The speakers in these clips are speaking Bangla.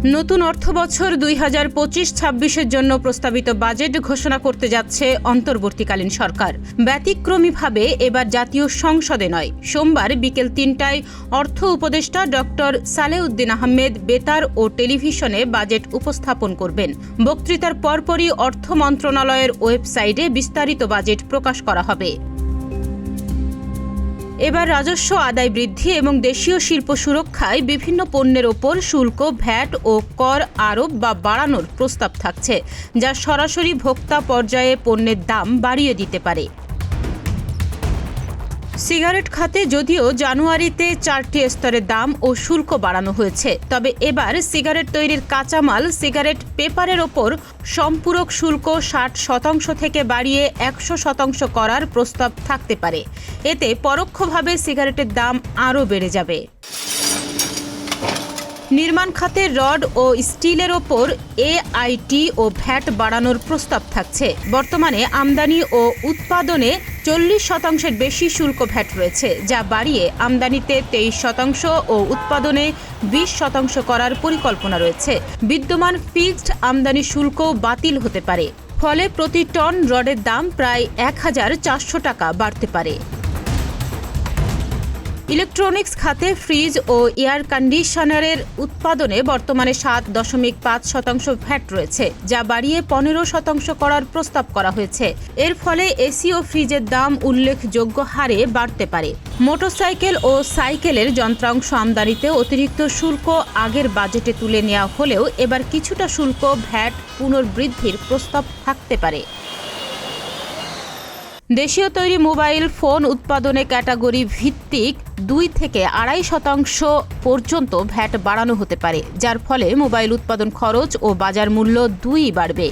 নতুন অর্থবছর 2025-26-এর জন্য প্রস্তাবিত বাজেট ঘোষণা করতে যাচ্ছে অন্তর্বর্তীকালীন সরকার। ব্যতিক্রমীভাবে এবার জাতীয় সংসদে নয়, সোমবার বিকেল 3টায় অর্থ উপদেষ্টা ডক্টর সালেউদ্দিন আহমেদ বেতার ও টেলিভিশনে বাজেট উপস্থাপন করবেন। বক্তৃতার পরপরই অর্থ মন্ত্রণালয়ের ওয়েবসাইটে বিস্তারিত বাজেট প্রকাশ করা হবে। এবার রাজস্ব আদায় বৃদ্ধি এবং দেশীয় শিল্প সুরক্ষায় বিভিন্ন পণ্যের ওপর শুল্ক, ভ্যাট ও কর আরোপ বা বাড়ানোর প্রস্তাব থাকছে, যা সরাসরি ভোক্তা পর্যায়ে পণ্যের দাম বাড়িয়ে দিতে পারে। সিগারেট খাতে যদিও জানুয়ারিতে 4টি স্তরে দাম ও শুল্ক বাড়ানো হয়েছে, তবে এবার সিগারেট তৈরির কাঁচামাল সিগারেট পেপারের ওপর সম্পূরক শুল্ক 60% থেকে বাড়িয়ে 100% করার প্রস্তাব থাকতে পারে। এতে পরোক্ষভাবে সিগারেটের দাম আরও বেড়ে যাবে। নির্মাণ খাতে রড ও স্টিলের ওপর এআইটি ও ভ্যাট বাড়ানোর প্রস্তাব থাকছে। বর্তমানে আমদানি ও উৎপাদনে 40% বেশি শুল্ক ভ্যাট রয়েছে, যা বাড়িয়ে আমদানিতে 23% ও উৎপাদনে 20% করার পরিকল্পনা রয়েছে। বিদ্যমান ফিক্সড আমদানি শুল্কও বাতিল হতে পারে, ফলে প্রতি টন রডের দাম প্রায় 1400 টাকা বাড়তে পারে। ইলেকট্রনিক্স খাতে ফ্রিজ ও এয়ার কন্ডিশনারের উৎপাদনে বর্তমানে 7.5% ভ্যাট রয়েছে, যা বাড়িয়ে 15% করার প্রস্তাব করা হয়েছে। এর ফলে এসি ও ফ্রিজের দাম উল্লেখযোগ্য হারে বাড়তে পারে। মোটরসাইকেল ও সাইকেলের যন্ত্রাংশ আমদানিতে অতিরিক্ত শুল্ক আগের বাজেটে তুলে নেওয়া হলেও এবার কিছুটা শুল্ক ভ্যাট পুনর্বৃদ্ধির প্রস্তাব থাকতে পারে। দেশীয় তৈরি মোবাইল ফোন উৎপাদনে ক্যাটাগরি ভিত্তিক 2 থেকে 2.5% পর্যন্ত ভ্যাট বাড়ানো হতে পারে, যার ফলে মোবাইল উৎপাদন খরচ ও বাজার মূল্য দুই বাড়বে।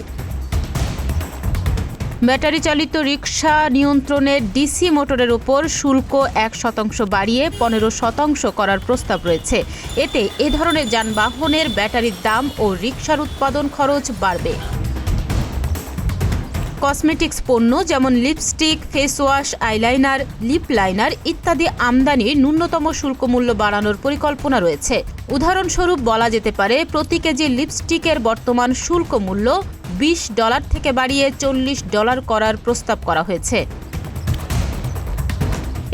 ব্যাটারি চালিত রিকশা নিয়ন্ত্রণের ডিসি মোটরের ওপর শুল্ক 1% বাড়িয়ে 15% করার প্রস্তাব রয়েছে। এতে এ ধরনের যানবাহনের ব্যাটারির দাম ও রিকশার উৎপাদন খরচ বাড়বে। কসমেটিক্স পণ্য যেমন lipstick, face wash, eyeliner, lip liner ইত্যাদি আমদানির ন্যূনতম শুল্ক মূল্য বাড়ানোর পরিকল্পনা রয়েছে। উদাহরণস্বরূপ বলা যেতে পারে, প্রতি কেজি লিপস্টিকের বর্তমান শুল্ক মূল্য $20 থেকে বাড়িয়ে $40 করার প্রস্তাব করা হয়েছে।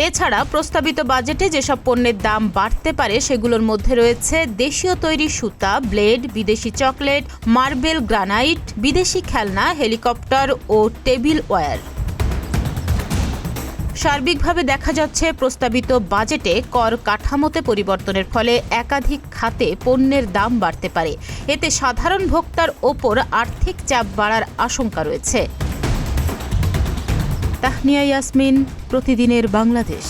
এছাড়া প্রস্তাবিত বাজেটে যেসব পণ্যের দাম বাড়তে পারে সেগুলোর মধ্যে রয়েছে দেশীয় তৈরি সুতা, ব্লেড, বিদেশি চকলেট, মার্বেল, গ্রানাইট, বিদেশি খেলনা, হেলিকপ্টার ও টেবিল ওয়্যার। সার্বিকভাবে দেখা যাচ্ছে, প্রস্তাবিত বাজেটে কর কাঠামোতে পরিবর্তনের ফলে একাধিক খাতে পণ্যের দাম বাড়তে পারে। এতে সাধারণ ভোক্তার ওপর আর্থিক চাপ বাড়ার আশঙ্কা রয়েছে। তাহনিয়া ইয়াসমিন, প্রতিদিনের বাংলাদেশ।